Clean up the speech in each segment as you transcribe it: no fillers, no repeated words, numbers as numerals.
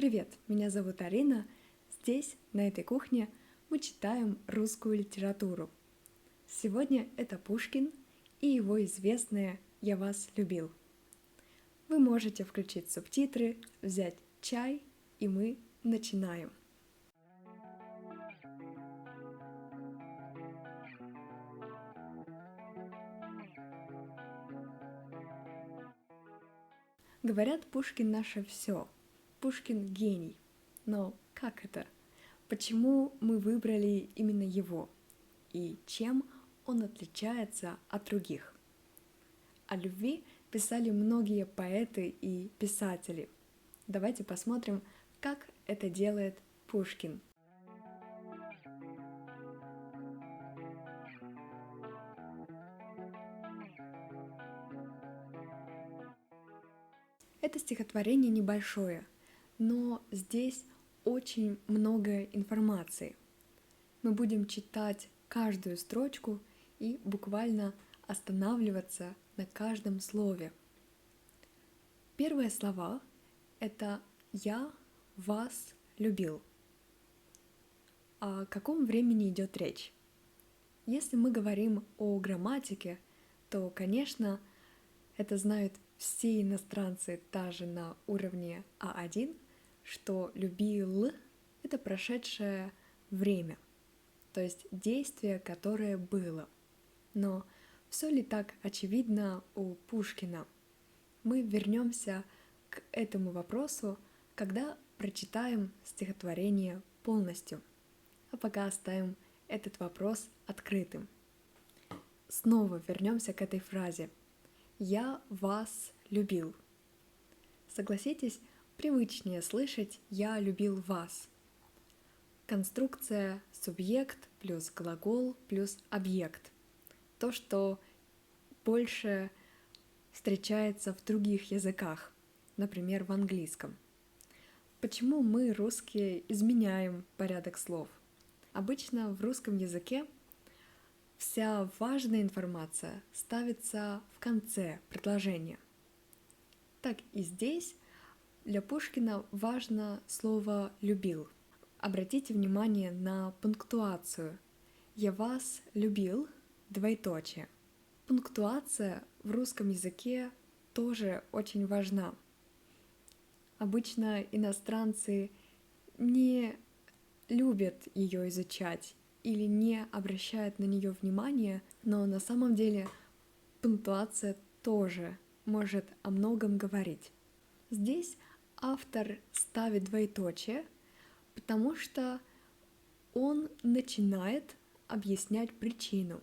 Привет, меня зовут Арина. Здесь, на этой кухне, мы читаем русскую литературу. Сегодня это Пушкин и его известное «Я вас любил». Вы можете включить субтитры, взять чай, и мы начинаем. Говорят, Пушкин наше все. Пушкин гений. Но как это? Почему мы выбрали именно его? И чем он отличается от других? О любви писали многие поэты и писатели. Давайте посмотрим, как это делает Пушкин. Это стихотворение небольшое, но здесь очень много информации. Мы будем читать каждую строчку и буквально останавливаться на каждом слове. Первые слова — это «я вас любил». О каком времени идет речь? Если мы говорим о грамматике, то, конечно, это знают все иностранцы даже на уровне А1, что «любил» — это прошедшее время, то есть действие, которое было. Но все ли так очевидно у Пушкина? Мы вернемся к этому вопросу, когда прочитаем стихотворение полностью. А пока оставим этот вопрос открытым. Снова вернемся к этой фразе. «Я вас любил». Согласитесь, привычнее слышать «я любил вас». Конструкция субъект плюс глагол плюс объект. То, что больше встречается в других языках, например, в английском. Почему мы, русские, изменяем порядок слов? Обычно в русском языке вся важная информация ставится в конце предложения. Так и здесь для Пушкина важно слово «любил». Обратите внимание на пунктуацию. «Я вас любил», двоеточие. Пунктуация в русском языке тоже очень важна. Обычно иностранцы не любят ее изучать или не обращают на нее внимания, но на самом деле пунктуация тоже может о многом говорить. Здесь автор ставит двоеточие, потому что он начинает объяснять причину.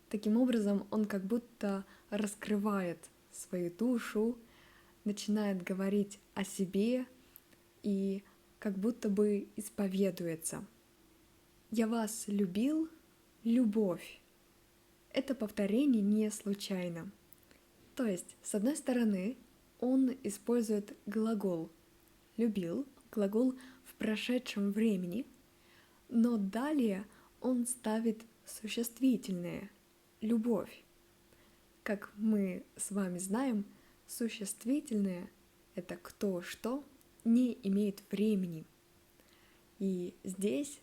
Таким образом, он как будто раскрывает свою душу, начинает говорить о себе и как будто бы исповедуется. «Я вас любил, любовь». Это повторение не случайно. То есть, с одной стороны, он использует глагол «любил», глагол в прошедшем времени, но далее он ставит существительное «любовь». Как мы с вами знаем, существительное — это кто что не имеет времени. И здесь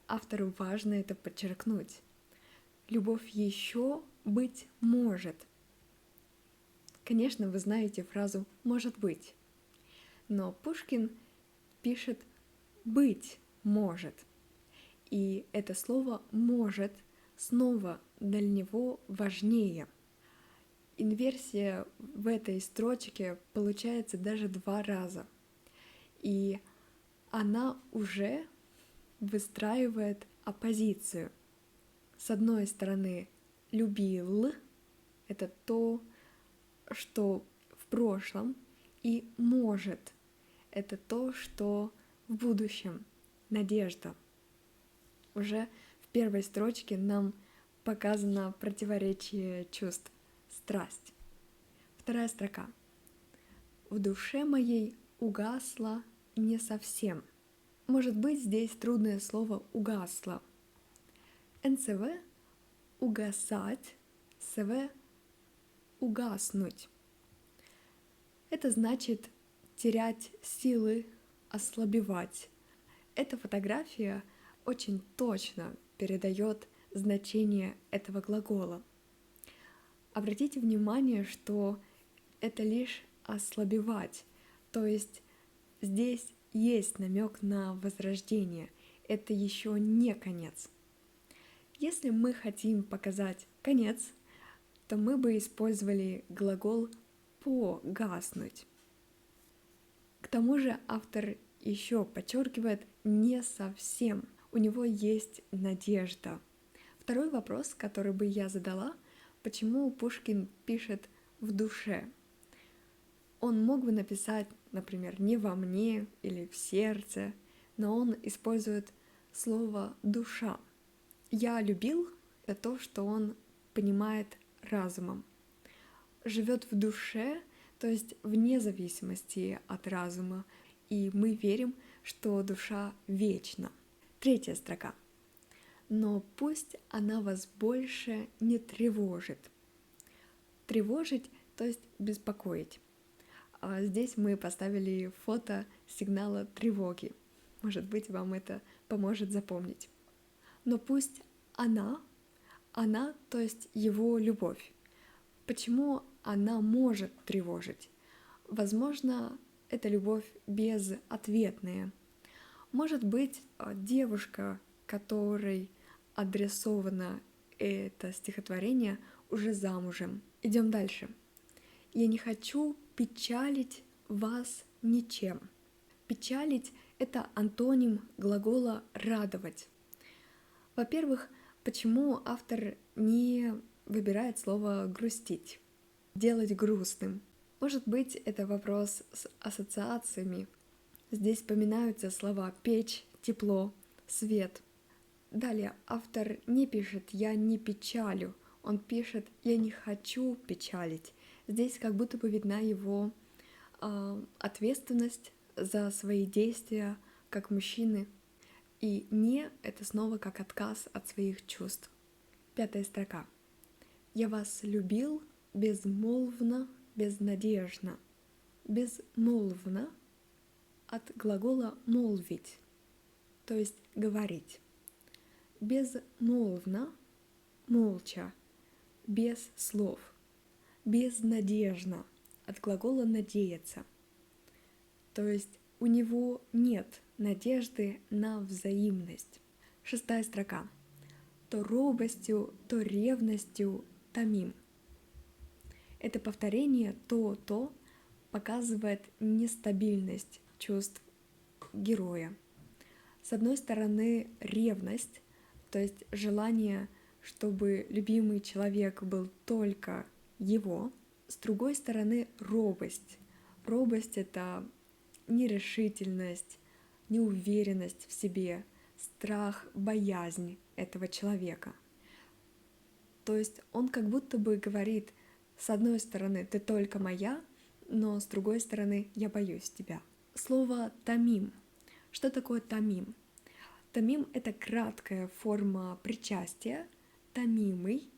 автору важно это подчеркнуть. Любовь еще быть может. Конечно, вы знаете фразу «может быть», но Пушкин пишет «быть может». И это слово «может» снова для него важнее. Инверсия в этой строчке получается даже 2 раза. И она уже выстраивает оппозицию. С одной стороны, любил — это то, что в прошлом, и может — это то, что в будущем, надежда. Уже в первой строчке нам показано противоречие чувств, страсть. Вторая строка. «В душе моей угасла не совсем». Может быть, здесь трудное слово «угасло». НЦВ — угасать, СВ — угаснуть. Это значит терять силы, ослабевать. Эта фотография очень точно передает значение этого глагола. Обратите внимание, что это лишь ослабевать, то есть здесь есть намек на возрождение, это еще не конец. Если мы хотим показать конец, то мы бы использовали глагол погаснуть. К тому же автор еще подчеркивает не совсем, у него есть надежда. Второй вопрос, который бы я задала, почему Пушкин пишет в душе? Он мог бы написать, например, не во мне или в сердце, но он использует слово душа. Я любил это то, что он понимает разумом. Живет в душе, то есть вне зависимости от разума, и мы верим, что душа вечна. Третья строка. Но пусть она вас больше не тревожит. Тревожить, то есть беспокоить. А здесь мы поставили фото сигнала тревоги. Может быть, вам это поможет запомнить. Но пусть она, то есть его любовь. Почему она может тревожить? Возможно, это любовь безответная. Может быть, девушка, которой адресовано это стихотворение, уже замужем. Идем дальше. Я не хочу печалить вас ничем. Печалить — это антоним глагола радовать. Во-первых, почему автор не выбирает слово грустить, делать грустным? Может быть, это вопрос с ассоциациями. Здесь вспоминаются слова печь, тепло, свет. Далее автор не пишет «я не печалю», он пишет «я не хочу печалить». Здесь как будто бы видна его ответственность за свои действия как мужчины. И «не» — это снова как отказ от своих чувств. Пятая строка. «Я вас любил безмолвно, безнадежно». Безмолвно от глагола «молвить», то есть «говорить». Безмолвно — молча, без слов. Безнадежно от глагола «надеяться», то есть у него нет надежды на взаимность. Шестая строка. То робостью, то ревностью томим. Это повторение «то» показывает нестабильность чувств героя. С одной стороны, ревность, то есть желание, чтобы любимый человек был только его. С другой стороны, робость. Робость — это нерешительность, неуверенность в себе, страх, боязнь этого человека. То есть он как будто бы говорит, с одной стороны, ты только моя, но с другой стороны, я боюсь тебя. Слово «томим». Что такое «томим»? Томим — это краткая форма причастия, томимый,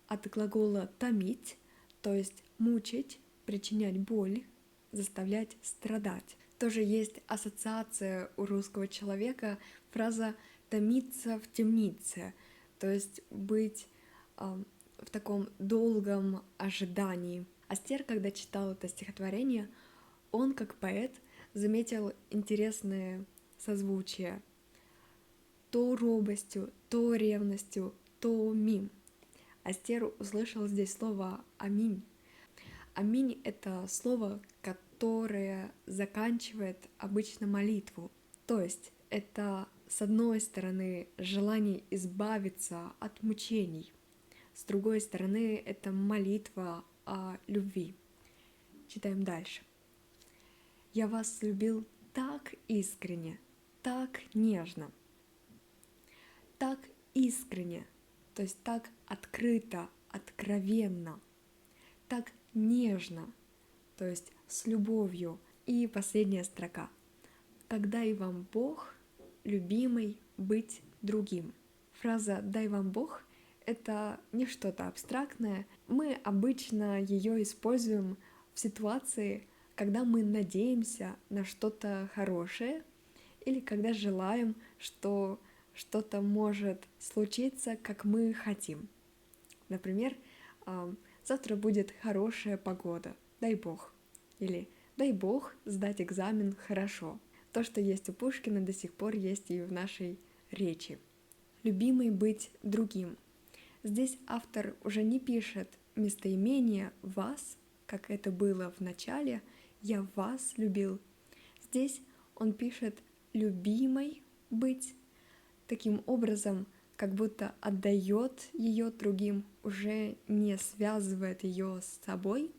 от глагола «томить», то есть мучить, причинять боль, заставлять страдать. Тоже есть ассоциация у русского человека, фраза «томиться в темнице», то есть быть в таком долгом ожидании. Астер, когда читал это стихотворение, он, как поэт, заметил интересное созвучие. То робостью, то ревностью, то мим. Астер услышал здесь слово «аминь». «Аминь» — это слово, которое заканчивает обычно молитву. То есть это, с одной стороны, желание избавиться от мучений, с другой стороны, это молитва о любви. Читаем дальше. «Я вас любил так искренне, так нежно». Так искренне, то есть так открыто, откровенно, так нежно, то есть с любовью. И последняя строка. «Когда и вам Бог, любимый, быть другим». Фраза «дай вам Бог» — это не что-то абстрактное. Мы обычно ее используем в ситуации, когда мы надеемся на что-то хорошее или когда желаем, что что-то может случиться, как мы хотим. Например, завтра будет хорошая погода, дай бог. Или дай бог сдать экзамен хорошо. То, что есть у Пушкина, до сих пор есть и в нашей речи. Любимый быть другим. Здесь автор уже не пишет местоимение «вас», как это было в начале «я вас любил». Здесь он пишет «любимой быть», таким образом, как будто отдает ее другим, уже не связывает ее с собой,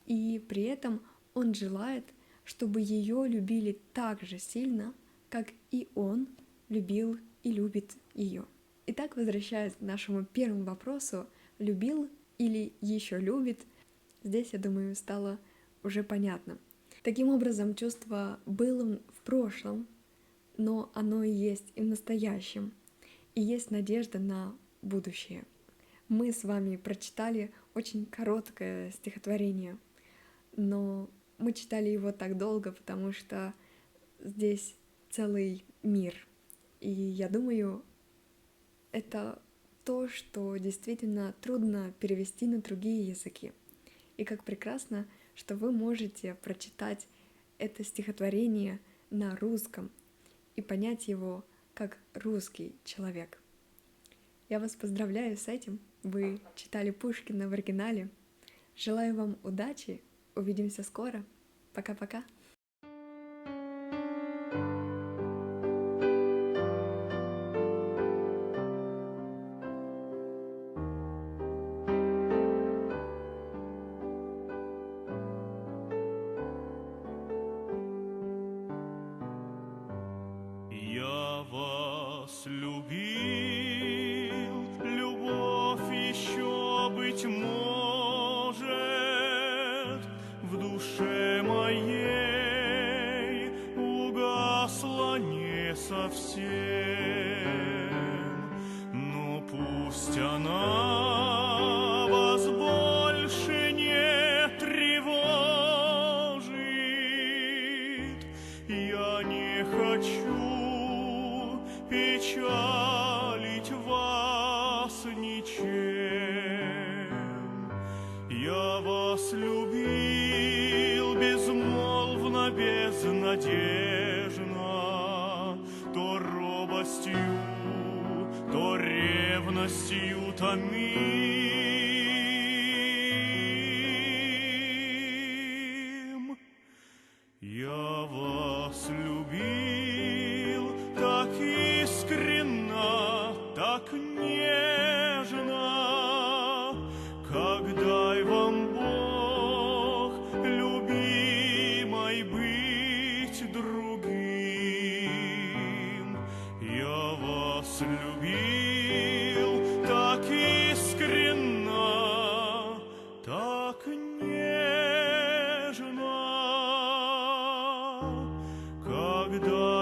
и при этом он желает, чтобы ее любили так же сильно, как и он любил и любит ее. Итак, возвращаясь к нашему первому вопросу, любил или еще любит, здесь, я думаю, стало уже понятно. Таким образом, чувство было в прошлом, но оно и есть и в настоящем, и есть надежда на будущее. Мы с вами прочитали очень короткое стихотворение, но мы читали его так долго, потому что здесь целый мир. И я думаю, это то, что действительно трудно перевести на другие языки. И как прекрасно, что вы можете прочитать это стихотворение на русском и понять его как русский человек. Я вас поздравляю с этим. Вы читали Пушкина в оригинале. Желаю вам удачи. Увидимся скоро. Пока-пока. Я вас любил, любовь еще, быть может, в душе моей угасла не совсем, но пусть она вас больше не тревожит, я не хочу печалить вас ничем. Я вас любил безмолвно, безнадежно, то робостью, то ревностью томим. Я вас любил так искренно, так нежно, как дай вам Бог, любимой, быть другим. Я вас любил так искренно, так нежно, когда